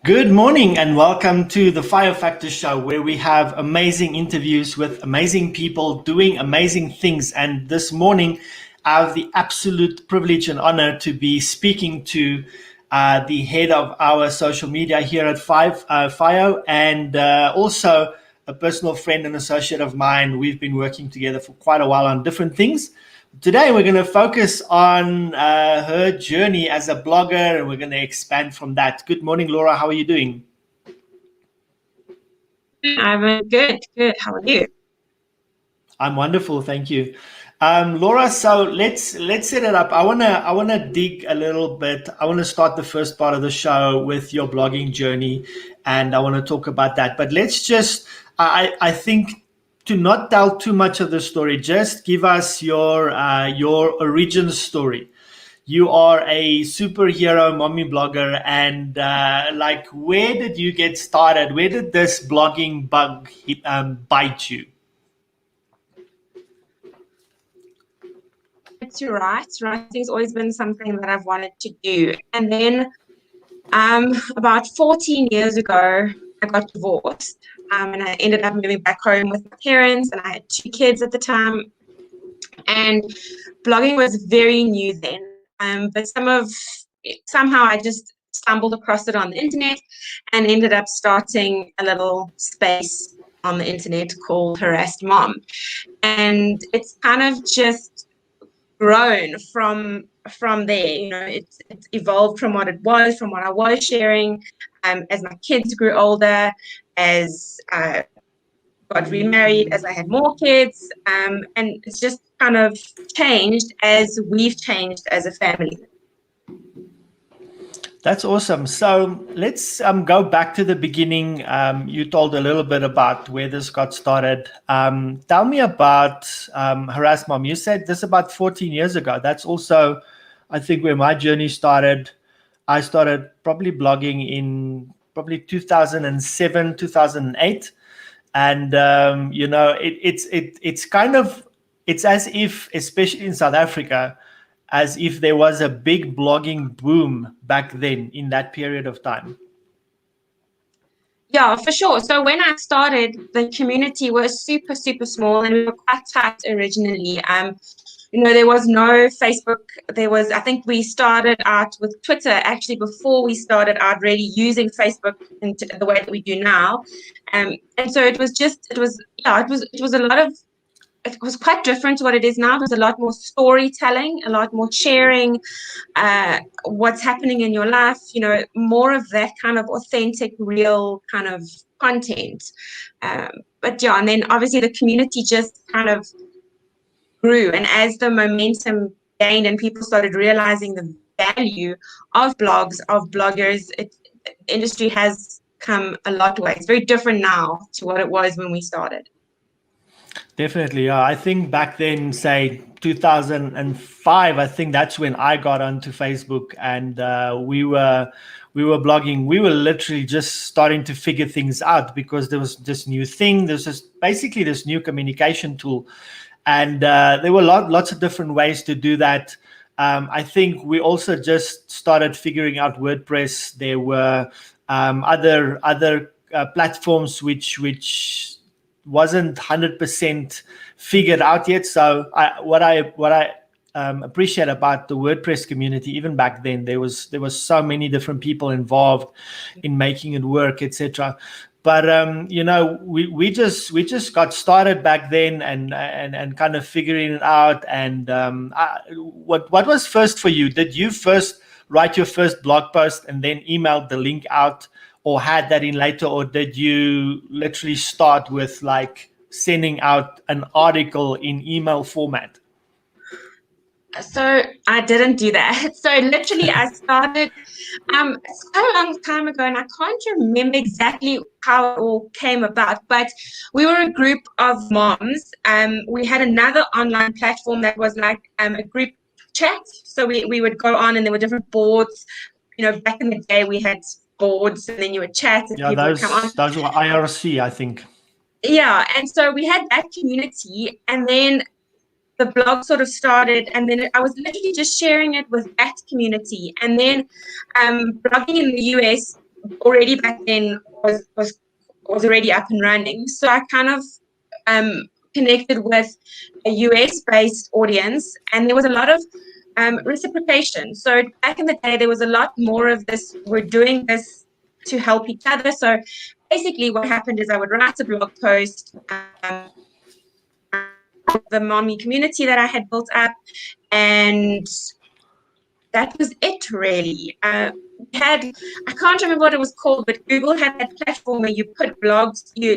Good morning and welcome to the Fire Factor Show, where we have amazing interviews with amazing people doing amazing things. And this morning, I have the absolute privilege and honor to be speaking to the head of our social media here at Fio, and also a personal friend and associate of mine. We've been working together for quite a while on different things. Today, we're going to focus on her journey as a blogger, and we're going to expand from that. Good morning, Laura. How are you doing? I'm good. How are you? I'm wonderful, thank you. Laura, so let's set it up. I wanna dig a little bit. I want to start the first part of the show with your blogging journey, and I want to talk about that. But let's just, I think, to not tell too much of the story, just give us your origin story. You are a superhero mommy blogger, and like, where did you get started? Where did this blogging bug bite you? It's right. Writing's always been something that I've wanted to do. And then about 14 years ago, I got divorced. And I ended up moving back home with my parents, and I had 2 kids at the time. And blogging was very new then. But somehow I just stumbled across it on the internet and ended up starting a little space on the internet called Harassed Mom. And it's kind of just grown from there. It's evolved from what it was, from what I was sharing, as my kids grew older, as I got remarried, as I had more kids, and it's just kind of changed as we've changed as a family. That's awesome. So let's go back to the beginning. You told a little bit about where this got started. Tell me about Harass Mom. You said this about 14 years ago. That's also, I think, where my journey started. I started probably blogging in probably 2007, 2008. And, it's kind of, it's as if, especially in South Africa, as if there was a big blogging boom back then in that period of time. Yeah, for sure. So when I started, the community was super, super small, and we were quite tight originally. There was no Facebook. I think we started out with Twitter actually before we started out really using Facebook in the way that we do now. And so it was a lot of, it was quite different to what it is now. There's a lot more storytelling, a lot more sharing, what's happening in your life, more of that kind of authentic, real kind of content. But yeah, and then obviously the community just kind of grew. And as the momentum gained and people started realizing the value of blogs, of bloggers, the industry has come a lot way. It's very different now to what it was when we started. Definitely. I think back then, say 2005, I think that's when I got onto Facebook, and we were blogging. We were literally just starting to figure things out because there was this new thing. There's basically this new communication tool, and there were lots of different ways to do that. I think we also just started figuring out WordPress. There were other platforms which wasn't 100% figured out yet. So what I appreciate about the WordPress community, even back then, there was so many different people involved in making it work, etc. But we just got started back then and kind of figuring it out. And what was first for you? Did you first write your first blog post and then emailed the link out, or had that in later, or did you literally start with like sending out an article in email format? So I didn't do that. So literally I started, it's quite a long time ago, and I can't remember exactly how it all came about, but we were a group of moms. We had another online platform that was like a group chat. So we would go on, and there were different boards. Back in the day we had boards, and then you would chat and people would come on. Those were IRC, I think. Yeah, and so we had that community, and then the blog sort of started, and then I was literally just sharing it with that community. And then blogging in the US already back then was already up and running. So I kind of connected with a US-based audience, and there was a lot of reciprocation. So back in the day, there was a lot more of this, we're doing this to help each other. So basically what happened is I would write a blog post, the mommy community that I had built up, and that was it really. I can't remember what it was called, but Google had that platform where you put blogs, you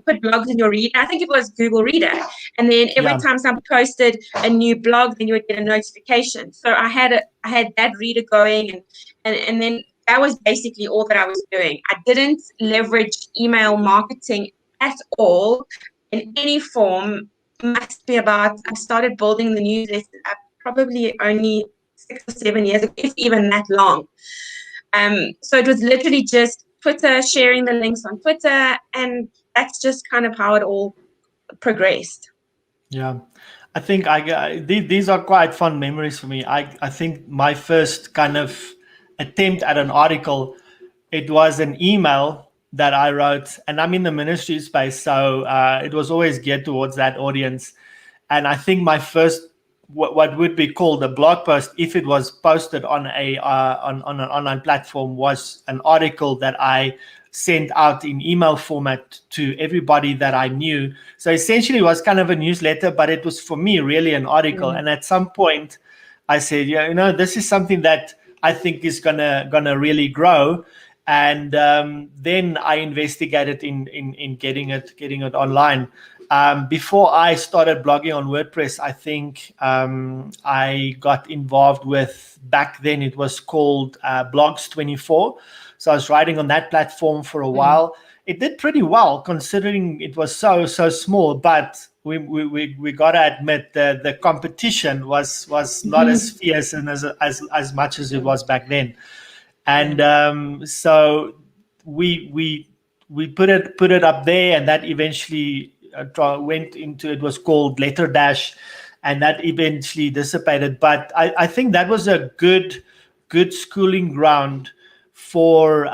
put blogs in your reader. I think it was Google Reader. And then every time someone posted a new blog, then you would get a notification. So I had that reader going, and then that was basically all that I was doing. I didn't leverage email marketing at all in any form. Must be about, I started building the newsletter probably only 6 or 7 years ago, if even that long. So it was literally just Twitter, sharing the links on Twitter, and that's just kind of how it all progressed. Yeah, I think these are quite fun memories for me. I think my first kind of attempt at an article, it was an email that I wrote, and I'm in the ministry space, so it was always geared towards that audience. And I think my first what would be called a blog post, if it was posted on on an online platform, was an article that I sent out in email format to everybody that I knew. So essentially it was kind of a newsletter, but it was for me really an article. And at some point I said, yeah, this is something that I think is gonna really grow. And then I investigated in getting it online. Before I started blogging on WordPress, I think I got involved with, back then it was called Blogs24. So I was writing on that platform for a while. It did pretty well considering it was so small, but we got to admit the competition was not as fierce and as much as it was back then. And so we put it up there, and that eventually went into, it was called Letter Dash, and that eventually dissipated. But I think that was a good schooling ground for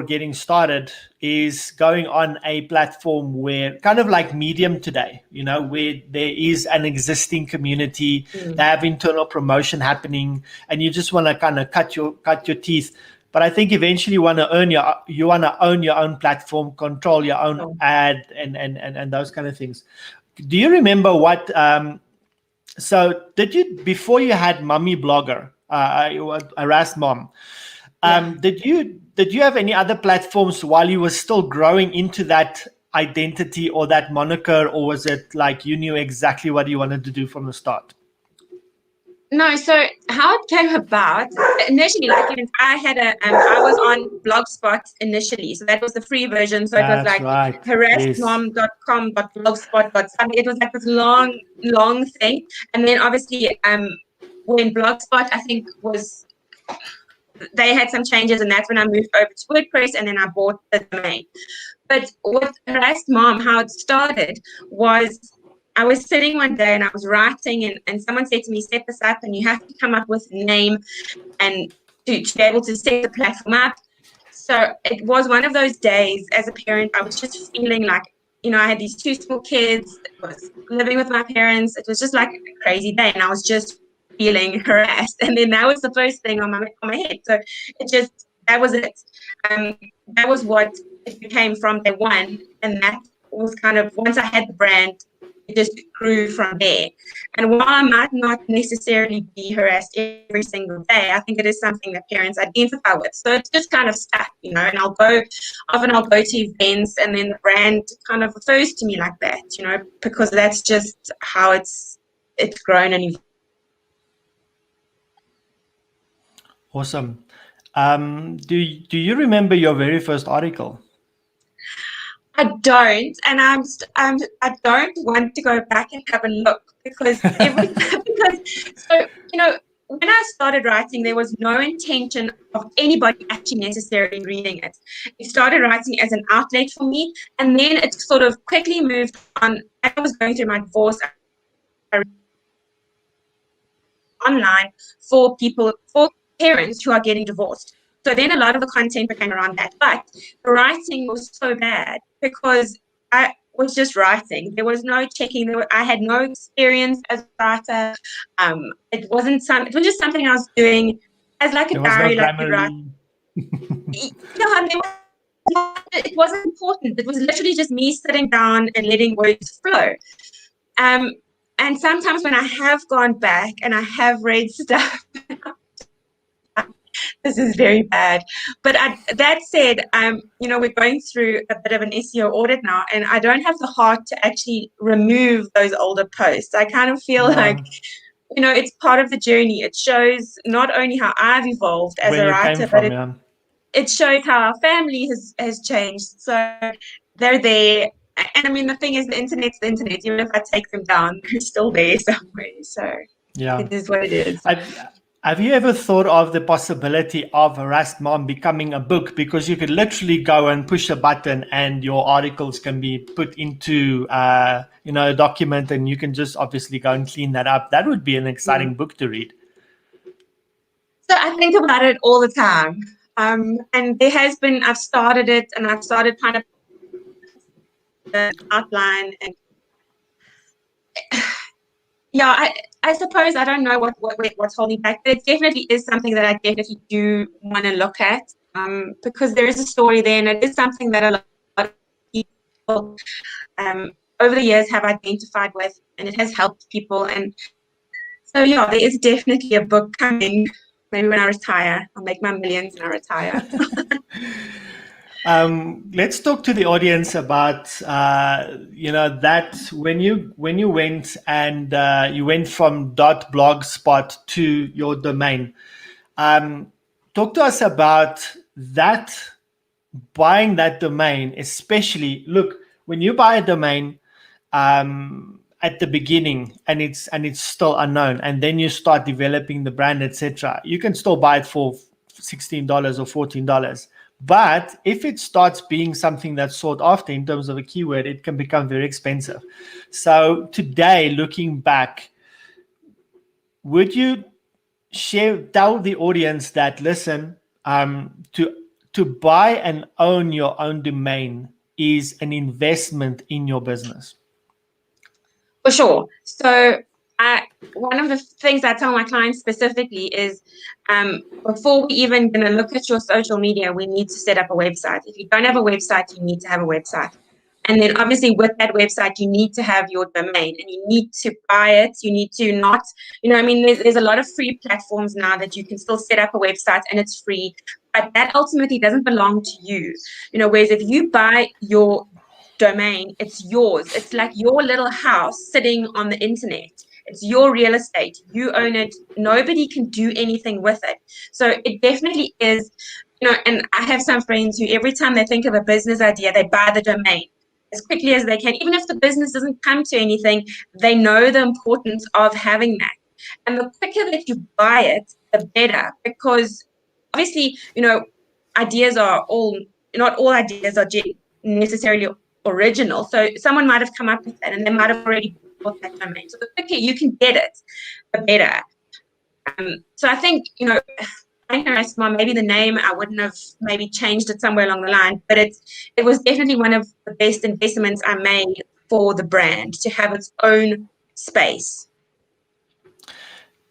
getting started, is going on a platform where, kind of like Medium today, where there is an existing community, they have internal promotion happening, and you just want to kind of cut your teeth. But I think eventually you want to own your own platform, control your own ad, and those kind of things. Do you remember what? So did you, before you had Mummy Blogger, Harassed Mom? Did you have any other platforms while you were still growing into that identity or that moniker, or was it like you knew exactly what you wanted to do from the start? No, so how it came about, initially, I had I was on Blogspot initially, so that was the free version. So it was like harassedmom.com.blogspot.com. It was like this long thing. And then obviously, when Blogspot, I think, they had some changes, and that's when I moved over to WordPress, and then I bought the domain. But with Harassed Mom, how it started was, I was sitting one day and I was writing, and someone said to me, set this up and you have to come up with a name and to be able to set the platform up. So it was one of those days as a parent, I was just feeling like, I had these 2 small kids, I was living with my parents. It was just like a crazy day, and I was just feeling harassed. And then that was the first thing on my head. So that was it. That was what it became from day one. And that was kind of, once I had the brand, it just grew from there. And while I might not necessarily be harassed every single day, I think it is something that parents identify with. So it's just kind of stuck, and I'll go to events, and then the brand kind of refers to me like that, because that's just how it's grown and evolved. Awesome. Do you remember your very first article? I don't, and I don't want to go back and have a look, because when I started writing, there was no intention of anybody actually necessarily reading it. It started writing as an outlet for me, and then it sort of quickly moved on. I was going through my divorce online for parents who are getting divorced. So then a lot of the content became around that. But the writing was so bad because I was just writing. There was no checking. I had no experience as a writer. It was just something I was doing as like a There was no diary, like you write. Grammarly. It wasn't important. It was literally just me sitting down and letting words flow. And sometimes when I have gone back and I have read stuff, this is very bad. But that said, we're going through a bit of an SEO audit now, and I don't have the heart to actually remove those older posts. I kind of feel like, it's part of the journey. It shows not only how I've evolved as Where a you came writer, from, but it shows how our family has changed. So they're there. And I mean, the thing is, the internet's the internet. Even if I take them down, they're still there somewhere. So it is what it is. Have you ever thought of the possibility of Harassed Mom becoming a book? Because you could literally go and push a button and your articles can be put into a document, and you can just obviously go and clean that up. That would be an exciting book to read. So I think about it all the time. And there has been, I've started it, and I've started kind of the outline, and I suppose I don't know what's holding back, but it definitely is something that I definitely do want to look at, because there is a story there, and it is something that a lot of people over the years have identified with, and it has helped people. And so there is definitely a book coming. Maybe when I retire, I'll make my millions and I retire. Let's talk to the audience about that when you went and you went from .blogspot to your domain. Talk to us about that, buying that domain, especially. Look, when you buy a domain at the beginning and it's still unknown, and then you start developing the brand, etc., you can still buy it for $16 or $14. But if it starts being something that's sought after in terms of a keyword, it can become very expensive. So today, looking back, would you tell the audience that, listen, to buy and own your own domain is an investment in your business? For sure. So one of the things I tell my clients specifically is, before we even going to look at your social media, we need to set up a website. If you don't have a website, you need to have a website. And then obviously with that website, you need to have your domain, and you need to buy it. You need to not, there's a lot of free platforms now that you can still set up a website and it's free, but that ultimately doesn't belong to you. Whereas if you buy your domain, it's yours. It's like your little house sitting on the internet. It's your real estate. You own it. Nobody can do anything with it. So it definitely is, and I have some friends who every time they think of a business idea, they buy the domain as quickly as they can. Even if the business doesn't come to anything, they know the importance of having that. And the quicker that you buy it, the better, because obviously, ideas are not all ideas are necessarily original. So someone might have come up with that, and they might have already bought that domain. So the quicker you can get it, the better. So I think, maybe the name, I wouldn't have maybe changed it somewhere along the line, but it was definitely one of the best investments I made for the brand, to have its own space.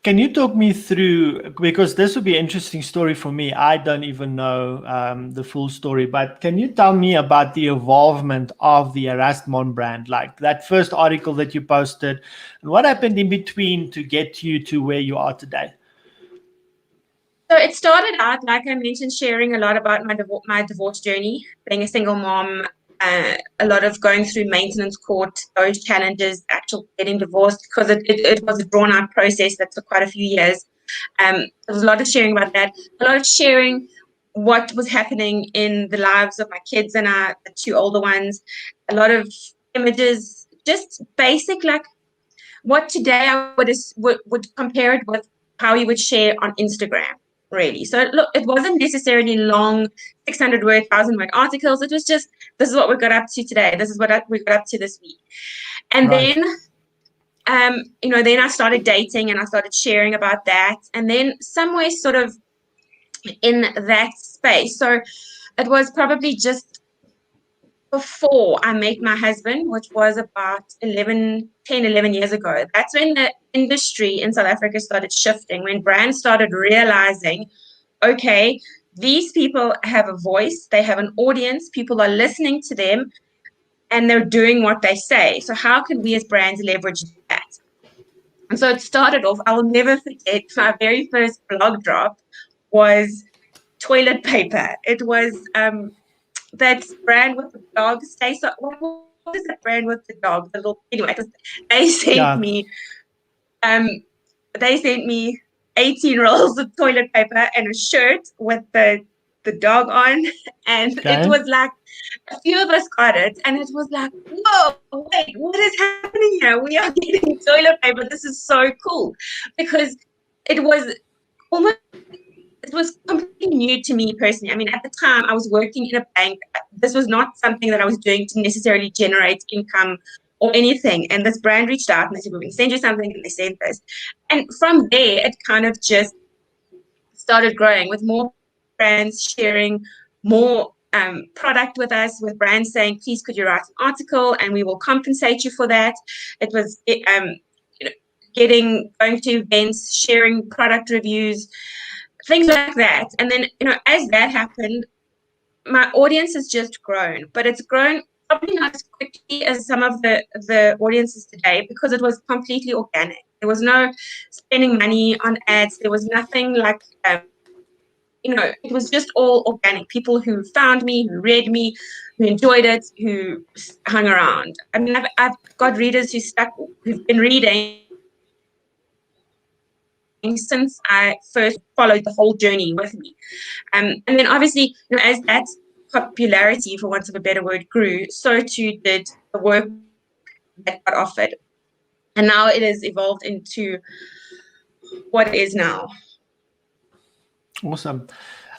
Can you talk me through, because this would be an interesting story for me. I don't even know the full story, but can you tell me about the evolvement of the Harassed Mom brand, like that first article that you posted, and what happened in between to get you to where you are today? So it started out, like I mentioned, sharing a lot about my divorce journey, being a single mom, a lot of going through maintenance court, those challenges, actual getting divorced, because it was a drawn-out process that took quite a few years. There was a lot of sharing about that, a lot of sharing what was happening in the lives of my kids and the two older ones, a lot of images, just basic, like what today I would compare it with how you would share on Instagram. Really. So look, it wasn't necessarily long 600 word, 1,000 word articles. It was just, this is what we got up to today. This is what we got up to this week. And Right. then I started dating, and I started sharing about that. And then somewhere sort of in that space. So it was probably just before I met my husband, which was about 10, 11 years ago. That's when the industry in South Africa started shifting, when brands started realizing, okay, these people have a voice, they have an audience, people are listening to them, and they're doing what they say. So how can we as brands leverage that? And so it started off, I'll never forget, my very first blog drop was toilet paper. It was that brand with the dog. Stay so. What is that brand with the dog? The little. Anyway, they sent Yeah. me. Um, they sent me 18 rolls of toilet paper and a shirt with the dog on, and it Okay. was like a few of us got it, and it was like, whoa, wait, what is happening here? We are getting toilet paper. This is so cool, because it was almost, it was completely new to me personally. I mean, at the time I was working in a bank. This was not something that I was doing to necessarily generate income or anything. And this brand reached out and they said, we can send you something, and they sent this. And from there, it kind of just started growing with more brands sharing more product with us, with brands saying, please, could you write an article and we will compensate you for that. It was going to events, sharing product reviews, things like that. And then, as that happened, my audience has just grown, but it's grown probably not as quickly as some of the audiences today, because it was completely organic. There was no spending money on ads. There was nothing like, it was just all organic. People who found me, who read me, who enjoyed it, who hung around. I mean, I've got readers who've been reading since I first followed the whole journey with me. And then obviously, as that popularity, for want of a better word, grew, so too did the work that got offered. And now it has evolved into what it is now. Awesome.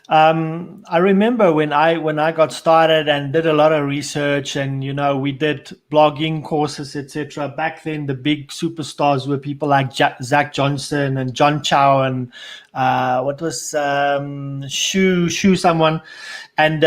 I remember when I got started and did a lot of research, and we did blogging courses, etc. Back then, the big superstars were people like Zach Johnson and John Chow and what was Shu someone, and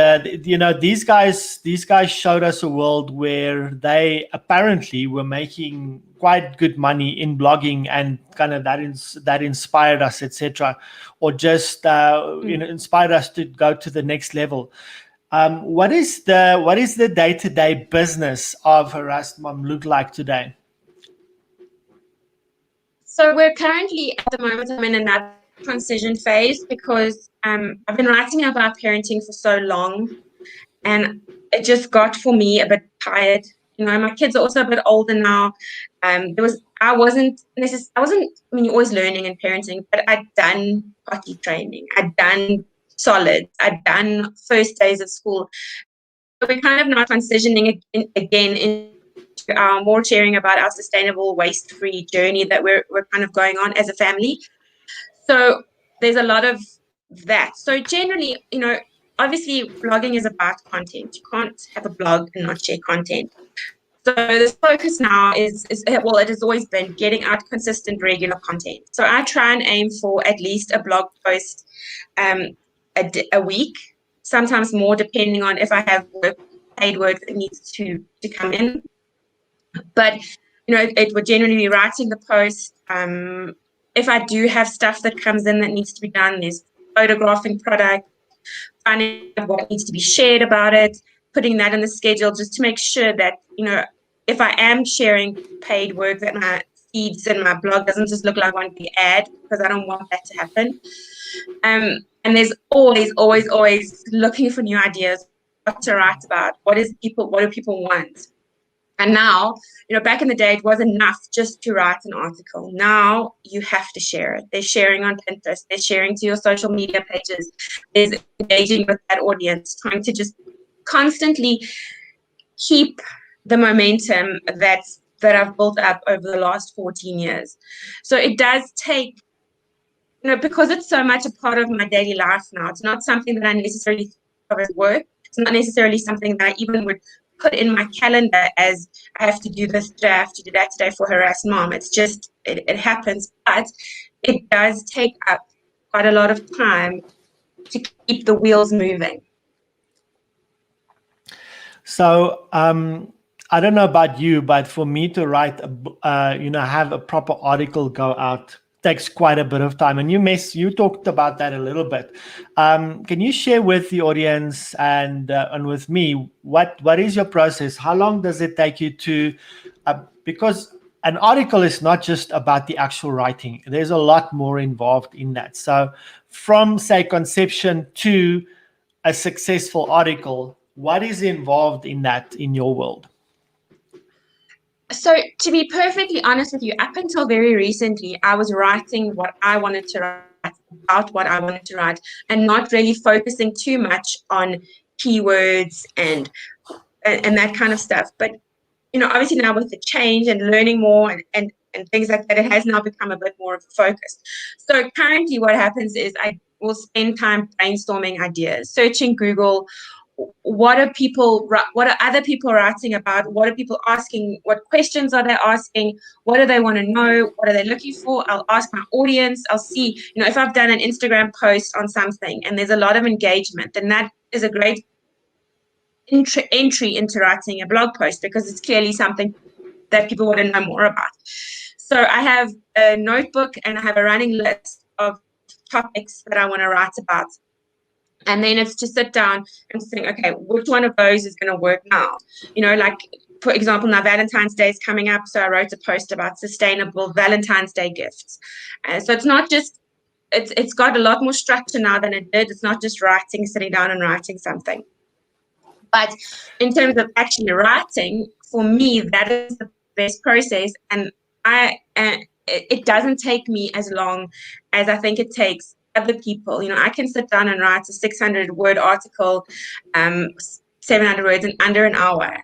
these guys showed us a world where they apparently were making quite good money in blogging, and kind of that inspired us, etc., or just inspired us to go to the next level. What is the day-to-day business of Harassed Mom look like today? So we're currently, at the moment, I'm in another transition phase, because I've been writing about parenting for so long, and it just got, for me, a bit tired. My kids are also a bit older now. I wasn't, I mean, you're always learning and parenting, but I'd done potty training, I'd done solids, I'd done first days of school. So we're kind of now transitioning again into more sharing about our sustainable, waste-free journey that we're kind of going on as a family. So there's a lot of that. So generally, obviously blogging is about content. You can't have a blog and not share content. So the focus now is well, it has always been getting out consistent, regular content. So I try and aim for at least a blog post a week, sometimes more, depending on if I have paid work that needs to come in. But it would generally be writing the post. If I do have stuff that comes in that needs to be done, there's photographing product, finding out what needs to be shared about it, putting that in the schedule, just to make sure that, if I am sharing paid work, that my feeds and my blog doesn't just look like one big ad, because I don't want that to happen. And there's always, always, always looking for new ideas, what to write about, what do people want. And now, back in the day, it was enough just to write an article. Now you have to share it. They're sharing on Pinterest. They're sharing to your social media pages. There's engaging with that audience, trying to just constantly keep the momentum that I've built up over the last 14 years. So it does take, because it's so much a part of my daily life now. It's not something that I necessarily think of as work. It's not necessarily something that I even would put in my calendar as, I have to do this today, I have to do that today for Harassed Mom. It's just, it happens. But it does take up quite a lot of time to keep the wheels moving. So I don't know about you, but for me to write, have a proper article go out takes quite a bit of time. And you talked about that a little bit. Can you share with the audience and with me what is your process? How long does it take you to? Because an article is not just about the actual writing. There's a lot more involved in that. So from, say, conception to a successful article, what is involved in that in your world? So to be perfectly honest with you, up until very recently, I was writing what I wanted to write about what I wanted to write and not really focusing too much on keywords and that kind of stuff. But, obviously now with the change and learning more and things like that, it has now become a bit more of a focus. So currently what happens is I will spend time brainstorming ideas, searching Google. What are other people writing about? What are people asking? What questions are they asking? What do they want to know? What are they looking for? I'll ask my audience. I'll see, if I've done an Instagram post on something and there's a lot of engagement, then that is a great entry into writing a blog post because it's clearly something that people want to know more about. So I have a notebook and I have a running list of topics that I want to write about. And then it's to sit down and think, okay, which one of those is going to work now? Like, for example, now Valentine's Day is coming up. So I wrote a post about sustainable Valentine's Day gifts. So it's not just, it's got a lot more structure now than it did. It's not just sitting down and writing something. But in terms of actually writing, for me, that is the best process. And it doesn't take me as long as I think it takes other people. I can sit down and write a 600-word article, 700 words in under an hour.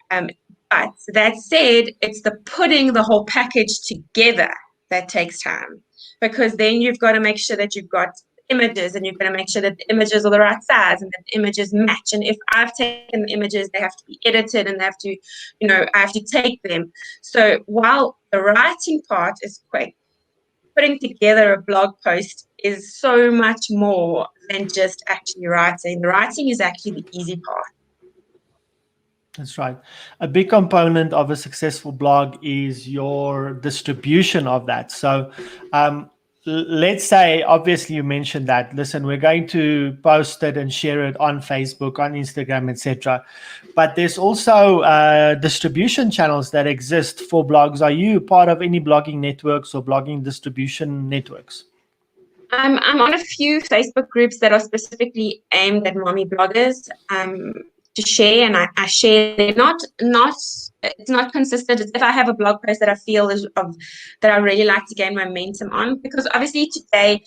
But that said, it's the putting the whole package together that takes time, because then you've got to make sure that you've got images and you've got to make sure that the images are the right size and that the images match. And if I've taken the images, they have to be edited and they have to, I have to take them. So while the writing part is quick, putting together a blog post is so much more than just actually writing. The writing is actually the easy part. That's right. A big component of a successful blog is your distribution of that. So let's say, obviously you mentioned that, listen, we're going to post it and share it on Facebook, on Instagram, etc. But there's also distribution channels that exist for blogs. Are you part of any blogging networks or blogging distribution networks? I'm on a few Facebook groups that are specifically aimed at mommy bloggers. To share, and I share. They're not it's not consistent. It's if I have a blog post that I feel that I really like to gain momentum on, because obviously today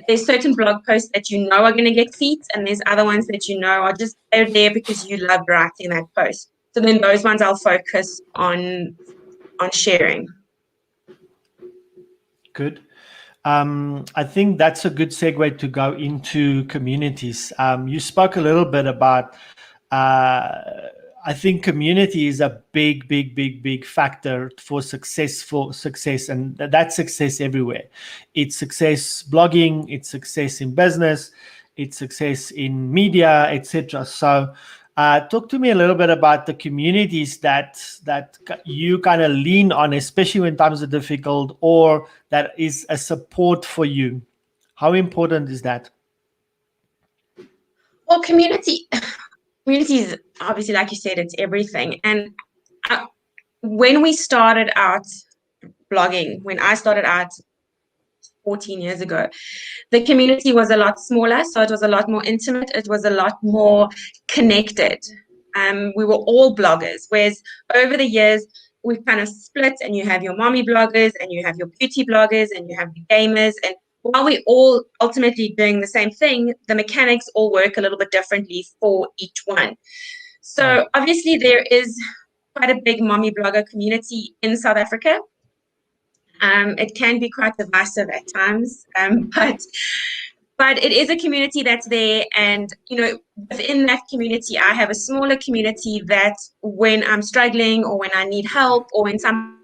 there's certain blog posts that are going to get feeds, and there's other ones that are just they're there because you love writing that post. So then those ones I'll focus on sharing. Good. I think that's a good segue to go into communities. You spoke a little bit about I think community is a big factor for success, and that's success everywhere. It's success blogging, it's success in business, it's success in media, etc. So talk to me a little bit about the communities that you kind of lean on, especially when times are difficult, or that is a support for you. How important is that? Well, community is obviously, like you said, it's everything. And when we started out blogging, when I started out 14 years ago, the community was a lot smaller, so it was a lot more intimate. It was a lot more connected. We were all bloggers, whereas over the years, we've kind of split, and you have your mommy bloggers, and you have your beauty bloggers, and you have the gamers. And while we're all ultimately doing the same thing, the mechanics all work a little bit differently for each one. So obviously there is quite a big mommy blogger community in South Africa. It can be quite divisive at times, but it is a community that's there. And, within that community, I have a smaller community that when I'm struggling or when I need help or when something's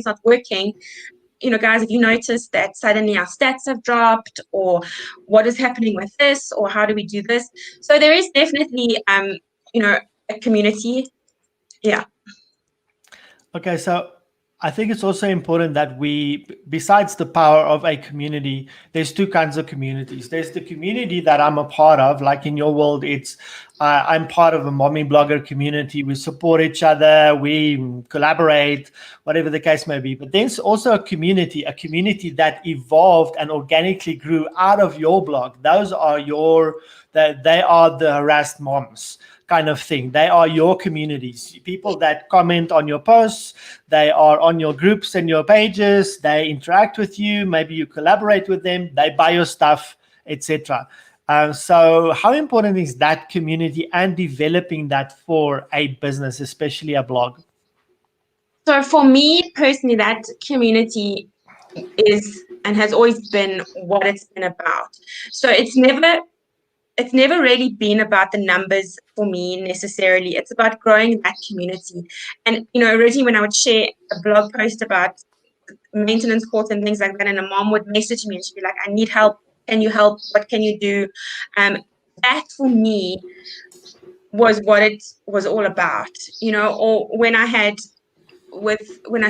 not working, guys, have you noticed that suddenly our stats have dropped, or what is happening with this, or how do we do this? So there is definitely, a community. Yeah. Okay, so I think it's also important that we, besides the power of a community, there's two kinds of communities. There's the community that I'm a part of, like in your world, it's I'm part of a mommy blogger community. We support each other, we collaborate, whatever the case may be. But there's also a community that evolved and organically grew out of your blog. Those are they are the harassed moms kind of thing. They are your communities, people that comment on your posts, they are on your groups and your pages, they interact with you, maybe you collaborate with them, they buy your stuff, etc. So how important is that community and developing that for a business, especially a blog? So for me personally, that community is and has always been what it's been about. So it's never really been about the numbers for me necessarily. It's about growing that community. And originally when I would share a blog post about maintenance course and things like that, and a mom would message me and she'd be like, I need help. Can you help? What can you do? That for me was what it was all about, or when I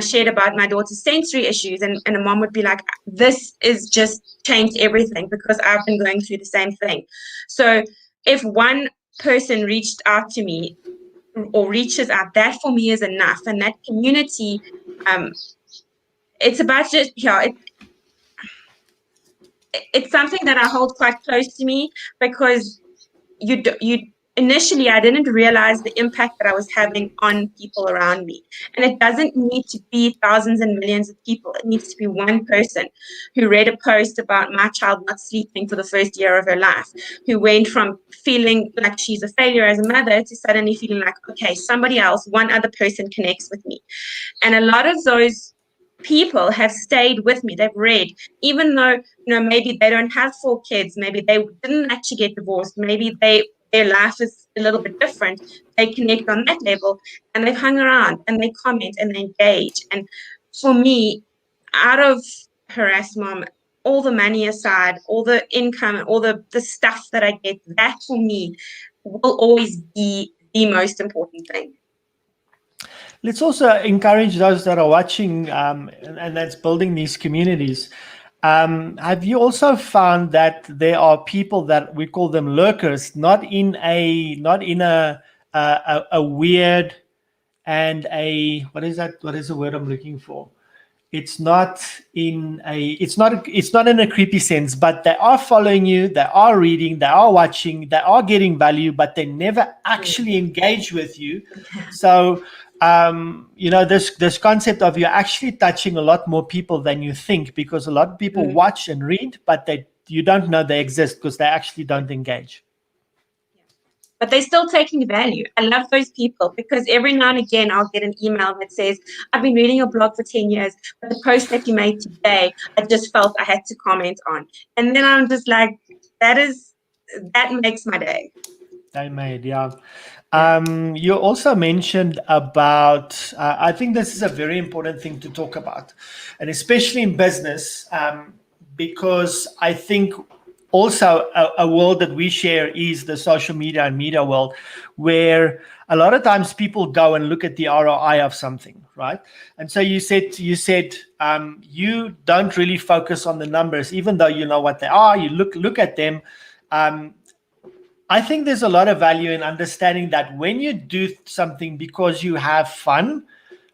shared about my daughter's sensory issues, and a mom would be like, this is just changed everything because I've been going through the same thing. So if one person reached out to me or reaches out, that for me is enough. And that community, it's about just, it's something that I hold quite close to me, because you initially I didn't realize the impact that I was having on people around me. And it doesn't need to be thousands and millions of people. It needs to be one person who read a post about my child not sleeping for the first year of her life, who went from feeling like she's a failure as a mother to suddenly feeling like, okay, somebody else, one other person connects with me. And a lot of those people have stayed with me. They've read, even though maybe they don't have 4 kids, maybe they didn't actually get divorced, maybe their life is a little bit different. They connect on that level, and they've hung around and they comment and they engage. And for me, out of Harass Mom, all the money aside, all the income, all the stuff that I get, that for me will always be the most important thing. Let's also encourage those that are watching, and that's building these communities. Have you also found that there are people that we call them lurkers, not in a weird and a, what is that? What is the word I'm looking for? It's not in a creepy sense, but they are following you, they are reading, they are watching, they are getting value, but they never actually engage with you. So this concept of you're actually touching a lot more people than you think, because a lot of people watch and read, but you don't know they exist because they actually don't engage. But they're still taking value. I love those people, because every now and again I'll get an email that says, I've been reading your blog for 10 years, but the post that you made today, I just felt I had to comment on. And then I'm just like, that makes my day. They made, yeah. You also mentioned about, I think this is a very important thing to talk about, and especially in business, because I think also a world that we share is the social media and media world, where a lot of times people go and look at the ROI of something, right? And so you said you don't really focus on the numbers, even though you know what they are. You look at them. I think there's a lot of value in understanding that when you do something because you have fun,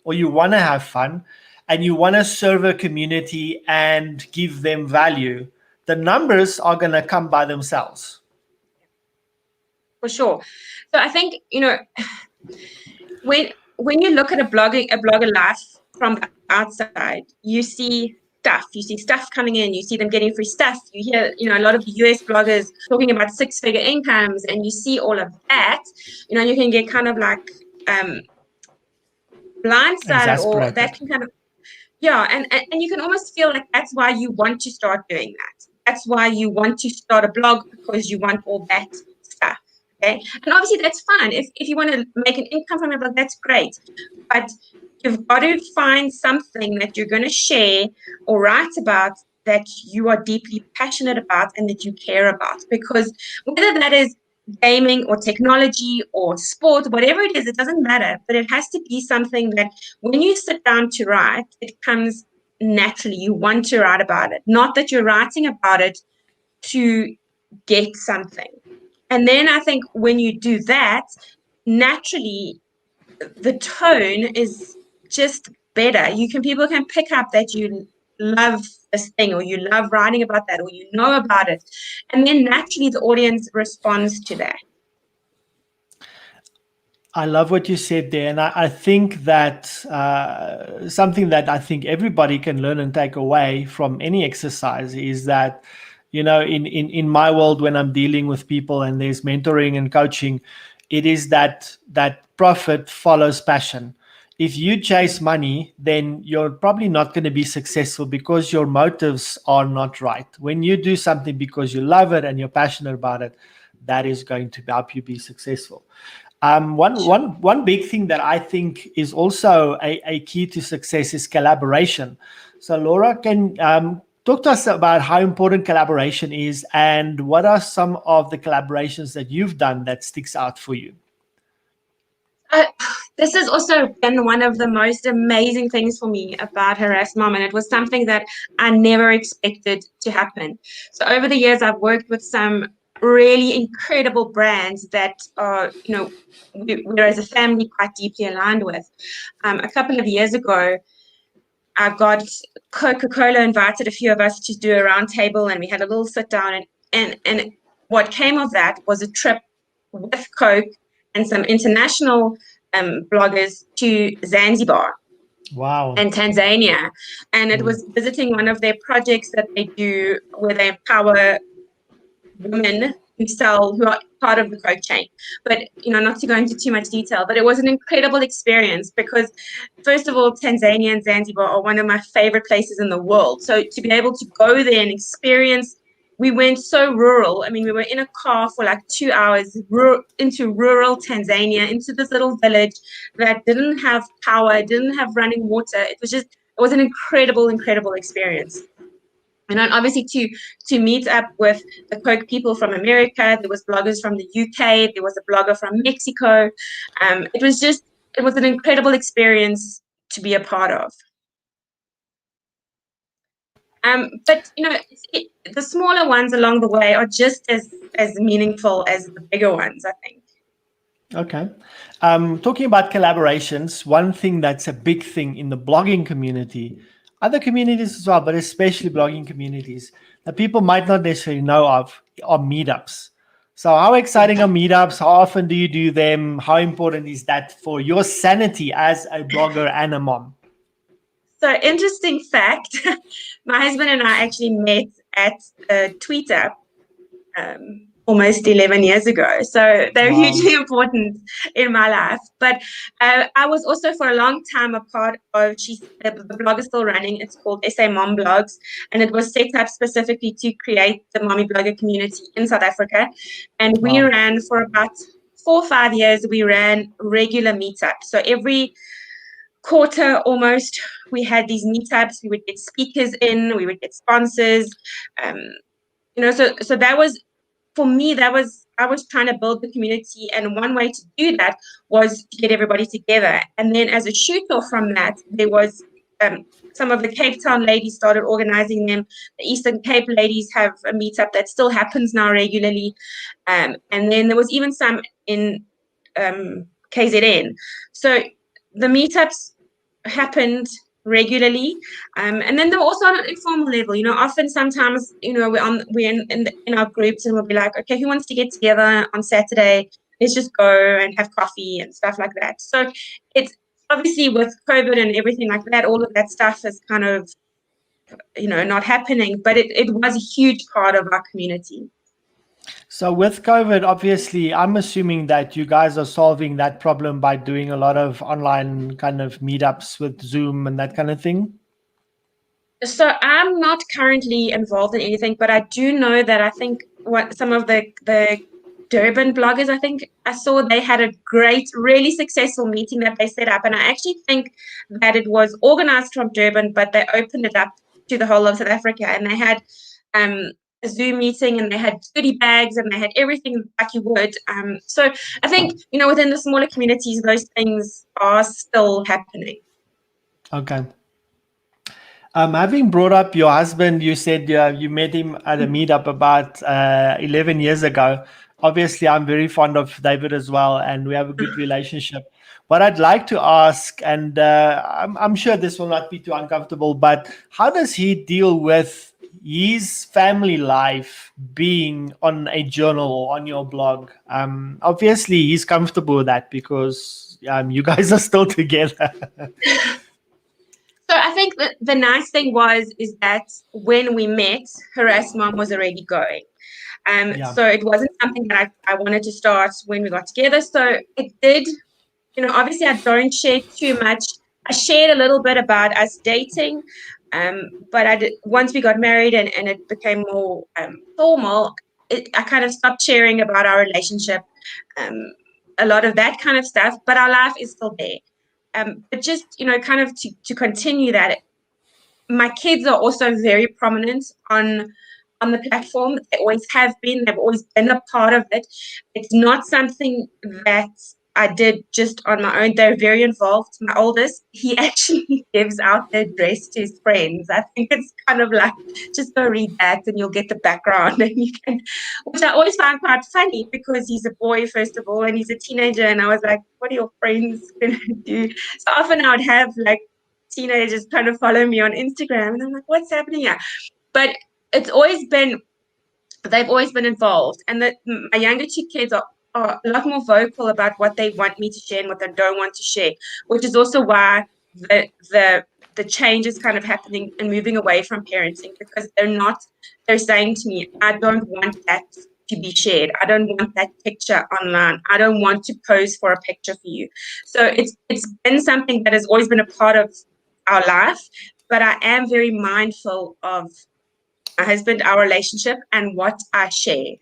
or you want to have fun, and you want to serve a community and give them value, the numbers are going to come by themselves. For sure. So I think, when you look at a blogger life from the outside, you see stuff coming in, you see them getting free stuff, you hear a lot of the US bloggers talking about 6-figure incomes, and you see all of that, you can get kind of like blindsided, or that can kind of, and you can almost feel like that's why you want to start doing that. That's why you want to start a blog, because you want all that stuff. Okay. And obviously that's fine. If you want to make an income from your blog, that's great. But you've got to find something that you're going to share or write about that you are deeply passionate about and that you care about. Because whether that is gaming or technology or sport, whatever it is, it doesn't matter. But it has to be something that when you sit down to write, it comes naturally. You want to write about it, not that you're writing about it to get something. And then I think when you do that, naturally the tone is just better. People can pick up that you love this thing, or you love writing about that, or you know about it. And then naturally the audience responds to that. I love what you said there. And I think that something that I think everybody can learn and take away from any exercise is that, in my world, when I'm dealing with people and there's mentoring and coaching, it is that profit follows passion. If you chase money, then you're probably not going to be successful because your motives are not right. When you do something because you love it and you're passionate about it, that is going to help you be successful. One big thing that I think is also a key to success is collaboration. So Laura, can talk to us about how important collaboration is, and what are some of the collaborations that you've done that sticks out for you? This has also been one of the most amazing things for me about Harass Mom, and it was something that I never expected to happen. So over the years, I've worked with some really incredible brands that are, we're as a family quite deeply aligned with. A couple of years ago, I got Coca-Cola invited a few of us to do a round table, and we had a little sit down, and what came of that was a trip with Coke and some international bloggers to Zanzibar. Wow. And Tanzania. And it was visiting one of their projects that they do where they empower women who are part of the Coke chain. But, not to go into too much detail, but it was an incredible experience because, first of all, Tanzania and Zanzibar are one of my favorite places in the world. So to be able to go there and experience, we went so rural. I mean, we were in a car for like 2 hours into rural Tanzania, into this little village that didn't have power, didn't have running water. It was an incredible, incredible experience. And then obviously to meet up with the Coke people from America, there was bloggers from the UK, there was a blogger from Mexico. It was an incredible experience to be a part of. But the smaller ones along the way are just as meaningful as the bigger ones, I think. Okay. Talking about collaborations, one thing that's a big thing in the blogging community, other communities as well, but especially blogging communities that people might not necessarily know of, are meetups. So how exciting are meetups? How often do you do them? How important is that for your sanity as a blogger and a mom? So, interesting fact, my husband and I actually met at a Twitter almost 11 years ago. So they're hugely important in my life. But I was also for a long time a part of, the blog is still running. It's called SA Mom Blogs. And it was set up specifically to create the mommy blogger community in South Africa. And we ran for about 4 or 5 years, we ran regular meetups. So every quarter almost, we had these meetups. We would get speakers in, we would get sponsors. So that was, for me, I was trying to build the community, and one way to do that was to get everybody together. And then as a shoot off from that, there was some of the Cape Town ladies started organizing them. The Eastern Cape ladies have a meetup that still happens now regularly. And then there was even some in KZN. So the meetups happened regularly, and then they were also on an informal level. Often sometimes we're in our groups, and we'll be like, okay, who wants to get together on Saturday? Let's just go and have coffee and stuff like that. So it's obviously with COVID and everything like that, all of that stuff is kind of not happening, but it was a huge part of our community. So with COVID, obviously, I'm assuming that you guys are solving that problem by doing a lot of online kind of meetups with Zoom and that kind of thing. So I'm not currently involved in anything, but I do know that I think what some of the Durban bloggers. I think I saw they had a great, really successful meeting that they set up. And I actually think that it was organized from Durban, but they opened it up to the whole of South Africa. And they had a Zoom meeting, and they had goodie bags, and they had everything like you would. So I think, within the smaller communities, those things are still happening. Okay. Having brought up your husband, you said you met him at a meetup about 11 years ago. Obviously, I'm very fond of David as well, and we have a good relationship. What I'd like to ask, and I'm sure this will not be too uncomfortable, but how does he deal with his family life being on a journal or on your blog? Obviously, he's comfortable with that because you guys are still together. So I think that the nice thing is that when we met, Harass Mom was already going. So it wasn't something that I wanted to start when we got together. So it did, obviously I don't share too much. I shared a little bit about us dating, but once we got married and it became more formal, I kind of stopped sharing about our relationship, a lot of that kind of stuff, but our life is still there. But just, kind of to continue that, my kids are also very prominent on the platform. They always have been. They've always been a part of it. It's not something that I did just on my own. They're very involved. My oldest, he actually gives out the address to his friends. I think it's kind of like, just go read that and you'll get the background, and you can, which I always find quite funny because he's a boy, first of all, and he's a teenager. And I was like, what are your friends going to do? So often I would have like teenagers trying to follow me on Instagram, and I'm like, what's happening here? But they've always been involved, and that my younger two kids are a lot more vocal about what they want me to share and what they don't want to share, which is also why the change is kind of happening and moving away from parenting, because they're saying to me, I don't want that to be shared. I don't want that picture online. I don't want to pose for a picture for you. So it's been something that has always been a part of our life, but I am very mindful of my husband, our relationship, and what I share.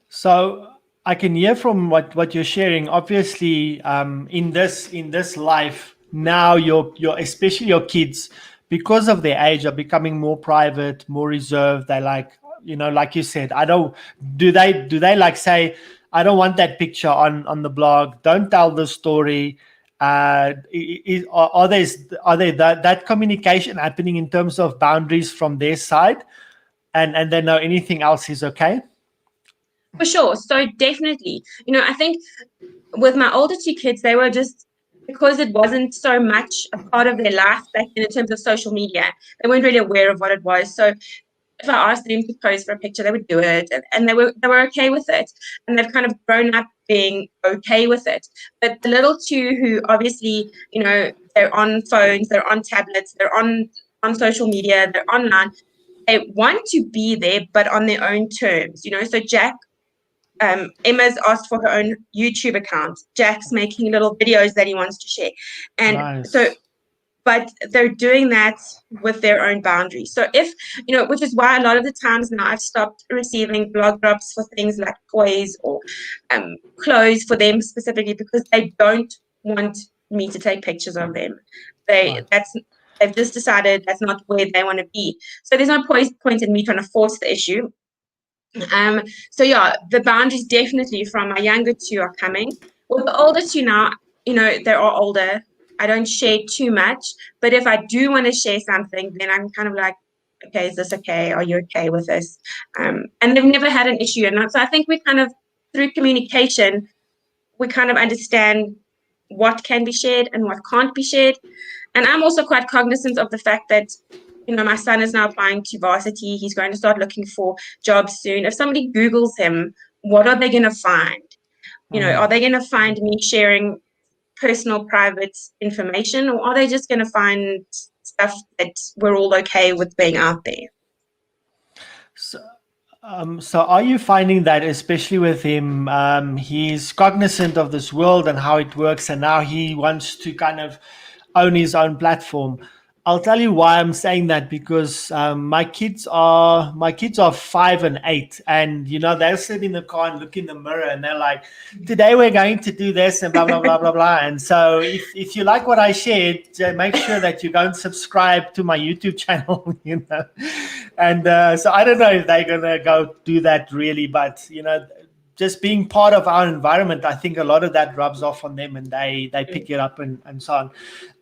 So I can hear from what you're sharing. Obviously, in this life now, your especially your kids, because of their age, are becoming more private, more reserved. They like you said, I don't. Do they like say, I don't want that picture on the blog. Don't tell the story. Are there that communication happening in terms of boundaries from their side, and they know anything else is okay? For sure. So definitely, I think with my older two kids, they were just, because it wasn't so much a part of their life back then in terms of social media, they weren't really aware of what it was. So if I asked them to pose for a picture, they would do it, and they were okay with it, and they've kind of grown up being okay with it. But the little two, who obviously, they're on phones, they're on tablets, they're on social media, they're online. They want to be there, but on their own terms. So Jack, Emma's asked for her own YouTube account. Jack's making little videos that he wants to share, and Nice. so. But they're doing that with their own boundaries. So if, which is why a lot of the times now I've stopped receiving blog drops for things like toys or clothes for them specifically, because they don't want me to take pictures of them. They've just decided that's not where they want to be. So there's no point in me trying to force the issue. So yeah, the boundaries definitely from my younger two are coming. With the older two now, they are older. I don't share too much, but if I do want to share something, then I'm kind of like, okay, is this okay? Are you okay with this? And they've never had an issue. And so I think we kind of, through communication, we kind of understand what can be shared and what can't be shared. And I'm also quite cognizant of the fact that, my son is now applying to varsity. He's going to start looking for jobs soon. If somebody Googles him, what are they going to find? Are they going to find me sharing personal, private information, or are they just going to find stuff that we're all okay with being out there? So are you finding that, especially with him, he's cognizant of this world and how it works, and now he wants to kind of own his own platform? I'll tell you why I'm saying that, because my kids are 5 and 8, and they'll sit in the car and look in the mirror, and they're like, "Today we're going to do this," and blah blah blah blah blah. And so, if you like what I shared, make sure that you go and subscribe to my YouTube channel. And so I don't know if they're gonna go do that really, but just being part of our environment, I think a lot of that rubs off on them, and they pick it up and so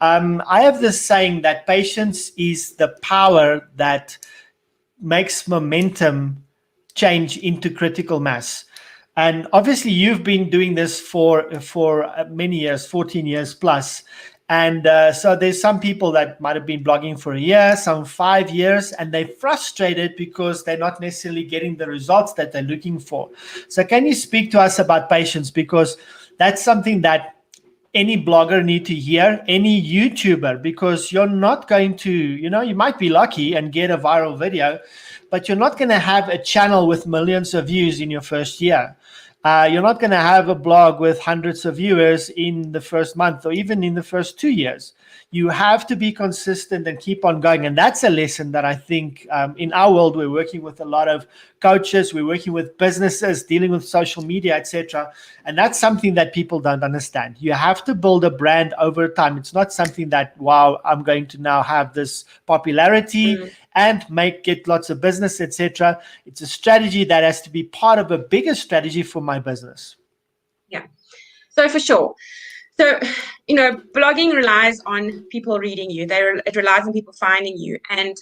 on. I have this saying that patience is the power that makes momentum change into critical mass. And obviously, you've been doing this for many years, 14 years plus. And so there's some people that might have been blogging for a year, some 5 years, and they're frustrated because they're not necessarily getting the results that they're looking for. So can you speak to us about patience? Because that's something that any blogger need to hear, any YouTuber, because you're not going to, you might be lucky and get a viral video, but you're not going to have a channel with millions of views in your first year. You're not going to have a blog with hundreds of viewers in the first month or even in the first 2 years. You have to be consistent and keep on going. And that's a lesson that I think in our world, we're working with a lot of coaches, we're working with businesses, dealing with social media, etc. And that's something that people don't understand. You have to build a brand over time. It's not something that, wow, I'm going to now have this popularity and get lots of business, etc. It's a strategy that has to be part of a bigger strategy for my business. Yeah, so for sure. So, blogging relies on people reading you. It relies on people finding you. And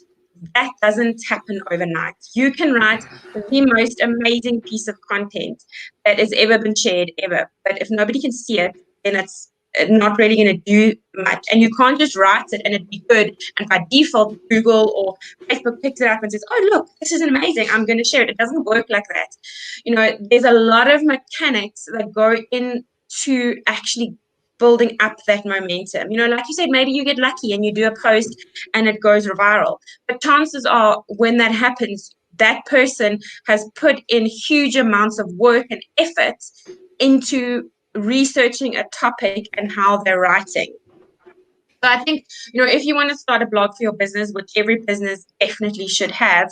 that doesn't happen overnight. You can write the most amazing piece of content that has ever been shared ever. But if nobody can see it, then it's not really going to do much. And you can't just write it and it'd be good. And by default, Google or Facebook picks it up and says, "Oh, look, this is amazing. I'm going to share it." It doesn't work like that. There's a lot of mechanics that go into actually building up that momentum. Like you said, maybe you get lucky and you do a post and it goes viral. But chances are when that happens, that person has put in huge amounts of work and effort into researching a topic and how they're writing. So I think, if you want to start a blog for your business, which every business definitely should have,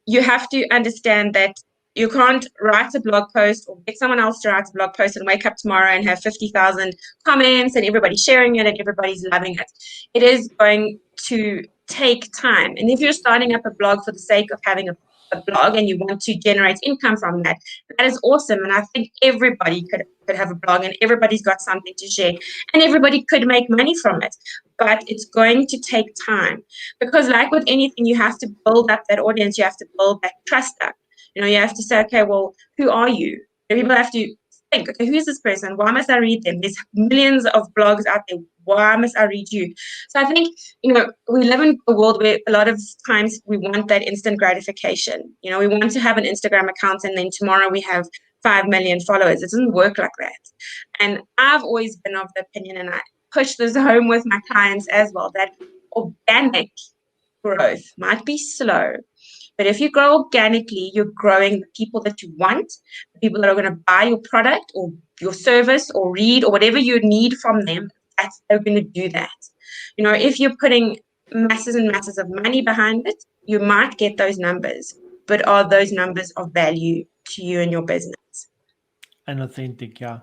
you have to understand that you can't write a blog post or get someone else to write a blog post and wake up tomorrow and have 50,000 comments and everybody's sharing it and everybody's loving it. It is going to take time. And if you're starting up a blog for the sake of having a blog and you want to generate income from that, that is awesome. And I think everybody could have a blog and everybody's got something to share and everybody could make money from it. But it's going to take time, because like with anything, you have to build up that audience. You have to build that trust up. You have to say, okay, well, who are you? People have to think, okay, who is this person? Why must I read them? There's millions of blogs out there. Why must I read you? So I think, we live in a world where a lot of times we want that instant gratification. We want to have an Instagram account and then tomorrow we have 5 million followers. It doesn't work like that. And I've always been of the opinion, and I push this home with my clients as well, that organic growth might be slow. But if you grow organically, you're growing the people that you want, the people that are going to buy your product or your service or read or whatever you need from them. They're going to do that. If you're putting masses and masses of money behind it, you might get those numbers. But are those numbers of value to you and your business? And authentic, yeah.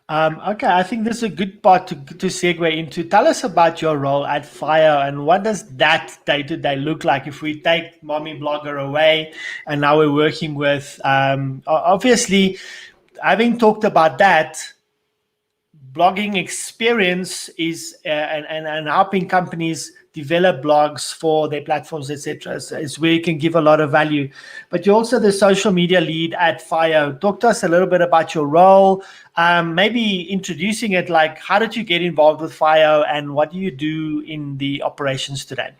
Okay, I think this is a good part to segue into. Tell us about your role at Fio and what does that day-to-day look like if we take Mommy Blogger away and now we're working with, obviously, having talked about that, blogging experience is and helping companies develop blogs for their platforms, etc. is where you can give a lot of value. But you're also the social media lead at Fio. Talk to us a little bit about your role, maybe introducing it, like how did you get involved with Fio and what do you do in the operations today?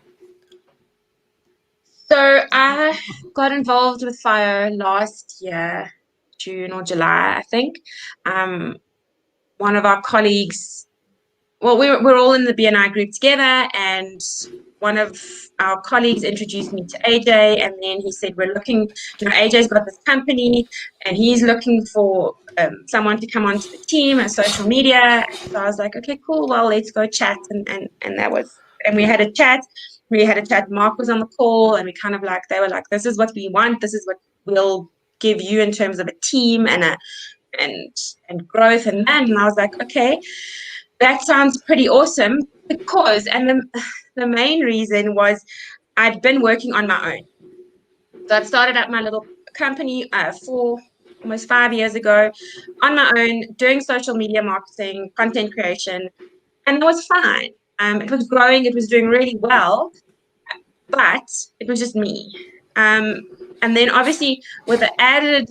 So I got involved with Fio last year, June or July, I think. One of our colleagues, well, we're all in the BNI group together, and one of our colleagues introduced me to AJ, and then he said, we're looking, AJ's got this company, and he's looking for someone to come onto the team and social media. So I was like, okay, cool, well, let's go chat, and that was and we had a chat. Mark was on the call, and we kind of like, they were like, this is what we want. This is what we'll give you in terms of a team and growth. And I was like, okay, that sounds pretty awesome, because, and the main reason was I'd been working on my own. So I'd started up my little company almost 5 years ago on my own, doing social media marketing, content creation, and it was fine. It was growing, it was doing really well, but it was just me. And then obviously with the added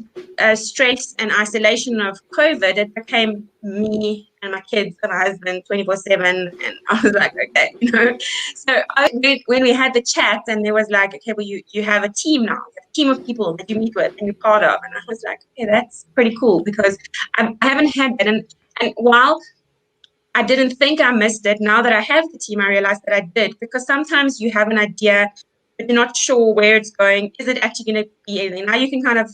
stress and isolation of COVID, it became me and my kids and my husband 24/7. And I was like, okay, So when we had the chat, and there was like, okay, well, you have a team now, a team of people that you meet with and you're part of. And I was like, okay, that's pretty cool, because I haven't had that. And while I didn't think I missed it, now that I have the team, I realized that I did, because sometimes you have an idea, but you're not sure where it's going. Is it actually going to be anything? Now you can kind of,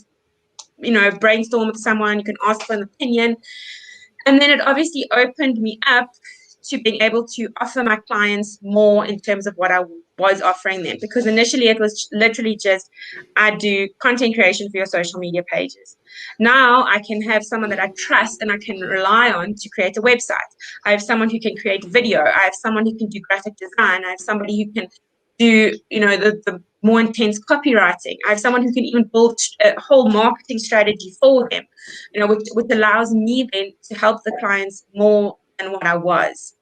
brainstorm with someone, you can ask for an opinion. And then it obviously opened me up to being able to offer my clients more in terms of what I was offering them. Because initially it was literally just, I do content creation for your social media pages. Now I can have someone that I trust and I can rely on to create a website. I have someone who can create video. I have someone who can do graphic design. I have somebody who can do, the more intense copywriting. I have someone who can even build a whole marketing strategy for them, which allows me then to help the clients more than what I was.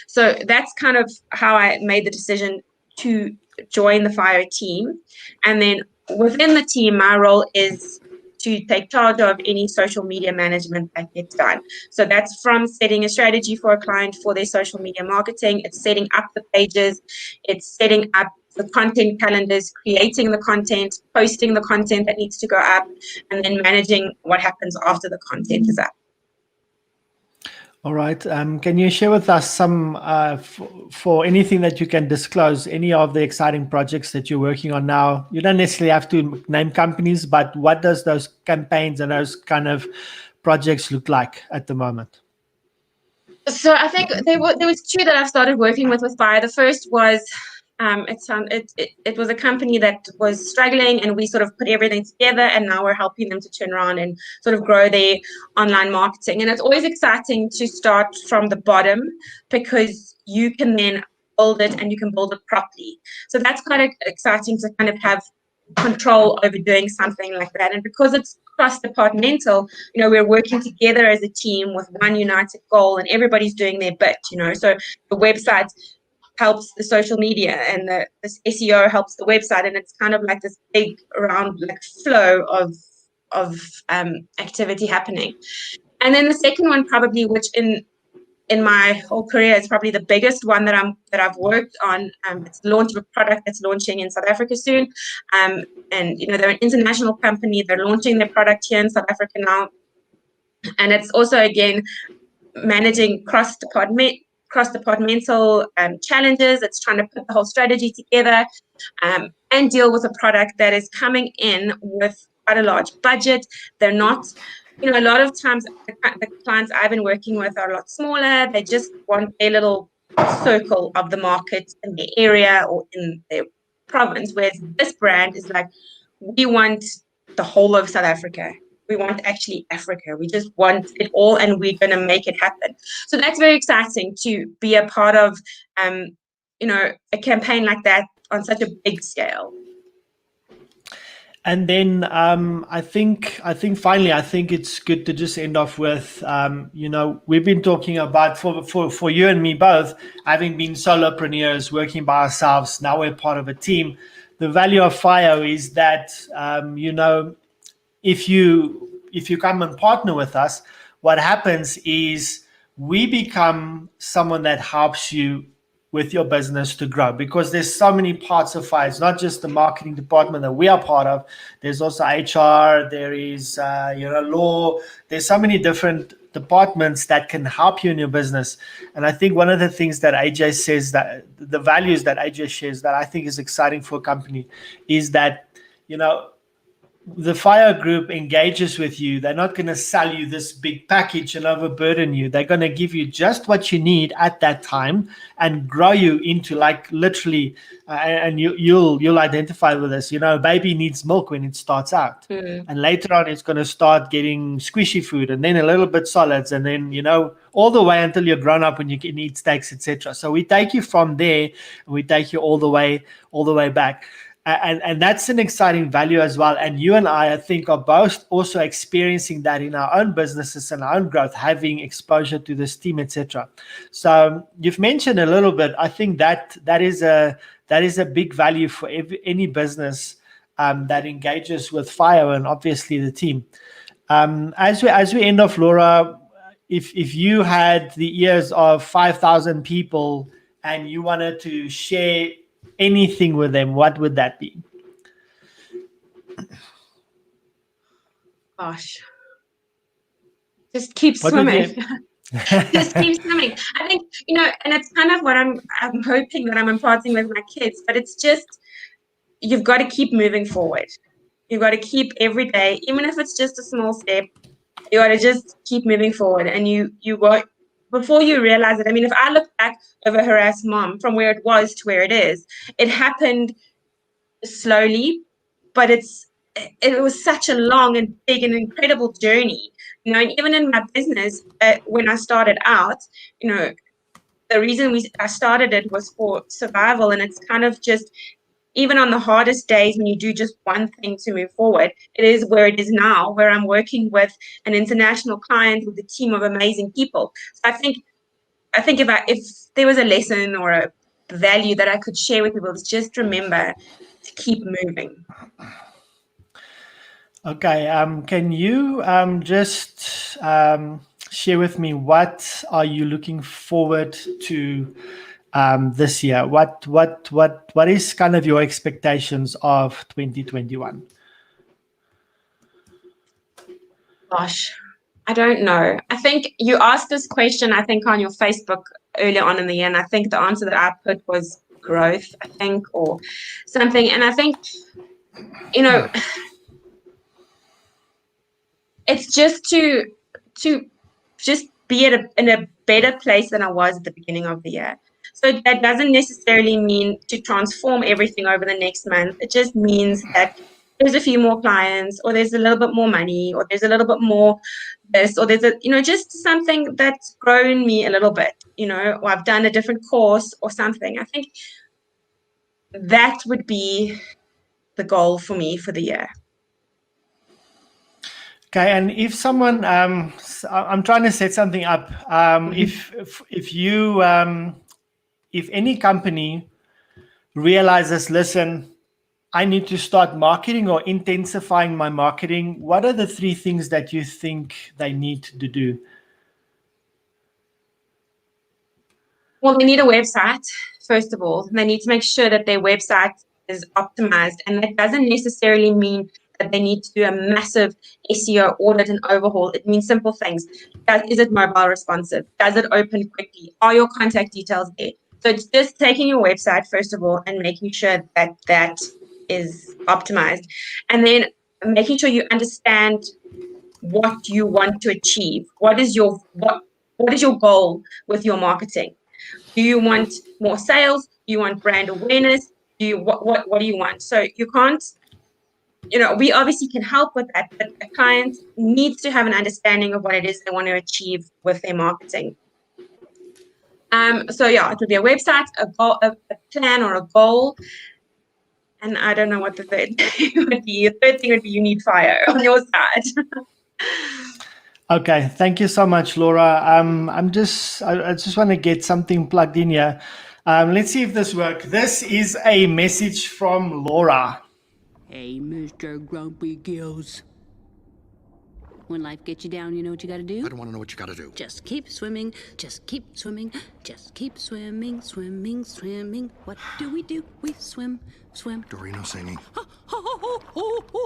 So that's kind of how I made the decision to join the Fio team. And then within the team, my role is to take charge of any social media management that gets done. So that's from setting a strategy for a client for their social media marketing. It's setting up the pages. It's setting up the content calendars, creating the content, posting the content that needs to go up, and then managing what happens after the content is up. All right. Can you share with us some, for anything that you can disclose, any of the exciting projects that you're working on now? You don't necessarily have to name companies, but what does those campaigns and those kind of projects look like at the moment? So I think there was two that I've started working with Fio. The first was it was a company that was struggling, and we sort of put everything together, and now we're helping them to turn around and sort of grow their online marketing. And it's always exciting to start from the bottom, because you can then build it, and you can build it properly. So that's quite exciting to kind of have control over doing something like that. And because it's cross-departmental, we're working together as a team with one united goal, and everybody's doing their bit, so the website helps the social media, and this SEO helps the website, and it's kind of like this big round flow of activity happening. And then the second one, probably, which in my whole career is probably the biggest one that I've worked on. It's the launch of a product that's launching in South Africa soon. And they're an international company. They're launching their product here in South Africa now. And it's also, again, managing cross-departmental challenges. It's trying to put the whole strategy together and deal with a product that is coming in with quite a large budget. They're not, a lot of times the clients I've been working with are a lot smaller. They just want a little circle of the market in the area or in their province, whereas this brand is like, we want the whole of South Africa. We want actually Africa. We just want it all, and we're going to make it happen. So that's very exciting to be a part of, a campaign like that on such a big scale. And then I think finally, it's good to just end off with, we've been talking about for you and me both, having been solopreneurs, working by ourselves. Now we're part of a team. The value of Fio is that, if you come and partner with us, what happens is we become someone that helps you with your business to grow, because there's so many parts of Fio. It's not just the marketing department that we are part of. There's also HR. There is law. There's so many different departments that can help you in your business. And I think one of the things that AJ says, that the values that AJ shares, that I think is exciting for a company, is that the fire group engages with you, they're not going to sell you this big package and overburden you. They're going to give you just what you need at that time and grow you into, like, literally, and you'll identify with this. Baby needs milk when it starts out, and later on it's going to start getting squishy food, and then a little bit solids, and then all the way until you're grown up and you can eat steaks, etc. So we take you from there, and we take you all the way back. And that's an exciting value as well. And you and I think, are both also experiencing that in our own businesses and our own growth, having exposure to this team, etc. So you've mentioned a little bit. I think that is a big value for any business that engages with fire, and obviously the team. As we end off, Laura, if you had the ears of 5,000 people and you wanted to share anything with them, what would that be? Gosh, just keep swimming. Just keep swimming. I think, and it's kind of what I'm hoping that I'm imparting with my kids, but it's just, you've got to keep moving forward. You've got to keep every day, even if it's just a small step, you got to just keep moving forward. And you won't, before you realize it. I mean, if I look back over Harass Mom from where it was to where it is, it happened slowly, but it was such a long and big and incredible journey. And even in my business, when I started out, the reason I started it was for survival. And it's kind of just, even on the hardest days when you do just one thing to move forward, it is where it is now, where I'm working with an international client with a team of amazing people. So I think if there was a lesson or a value that I could share with people, it's just remember to keep moving. Okay. Can you just share with me, what are you looking forward to this year? What is kind of your expectations of 2021? Gosh, I don't know. I think you asked this question, I think, on your Facebook earlier on in the year, and I think the answer that I put was growth, I think, or something. And I think, it's just to just be in a better place than I was at the beginning of the year. So that doesn't necessarily mean to transform everything over the next month. It just means that there's a few more clients, or there's a little bit more money, or there's a little bit more this, or there's just something that's grown me a little bit, or I've done a different course or something. I think that would be the goal for me for the year. Okay, and if someone, I'm trying to set something up. If any company realizes, listen, I need to start marketing or intensifying my marketing, what are the 3 things that you think they need to do? Well, they need a website, first of all. They need to make sure that their website is optimized. And that doesn't necessarily mean that they need to do a massive SEO audit and overhaul. It means simple things. Is it mobile responsive? Does it open quickly? Are your contact details there? So it's just taking your website, first of all, and making sure that that is optimized. And then making sure you understand what you want to achieve. What is your goal with your marketing? Do you want more sales? Do you want brand awareness? What do you want? So you can't, we obviously can help with that, but a client needs to have an understanding of what it is they want to achieve with their marketing. So yeah, it would be a website, a plan or a goal. And I don't know what the third thing would be. The third thing would be you need fire on your side. Okay, thank you so much, Laura. I just want to get something plugged in here. Let's see if this works. This is a message from Laura. Hey, Mr. Grumpy Gills. When life gets you down, you know what you gotta do? I don't want to know what you gotta do. Just keep swimming, just keep swimming, just keep swimming, swimming, swimming. What do? We swim, swim. Dory, no singing.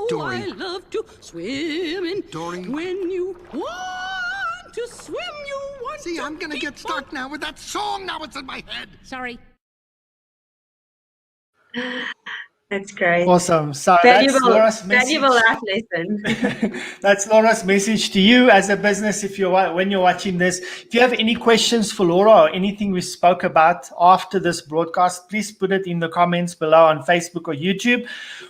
Dory. I love to swim in. Dory. When you want to swim, you want See, to I'm gonna get stuck now with that song. Now it's in my head. Sorry. That's great. Awesome. So that's Valuable, Laura's message. valuable life lesson. That's Laura's message to you as a business. When you're watching this, if you have any questions for Laura or anything we spoke about after this broadcast, please put it in the comments below on Facebook or YouTube.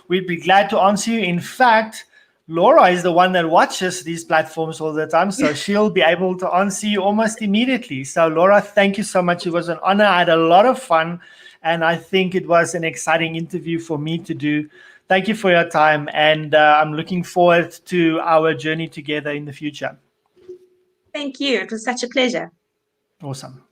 We'd be glad to answer you. In fact, Laura is the one that watches these platforms all the time, so she'll be able to answer you almost immediately. So Laura, thank you so much. It was an honor. I had a lot of fun, and I think it was an exciting interview for me to do. Thank you for your time, and I'm looking forward to our journey together in the future. Thank you. It was such a pleasure. Awesome.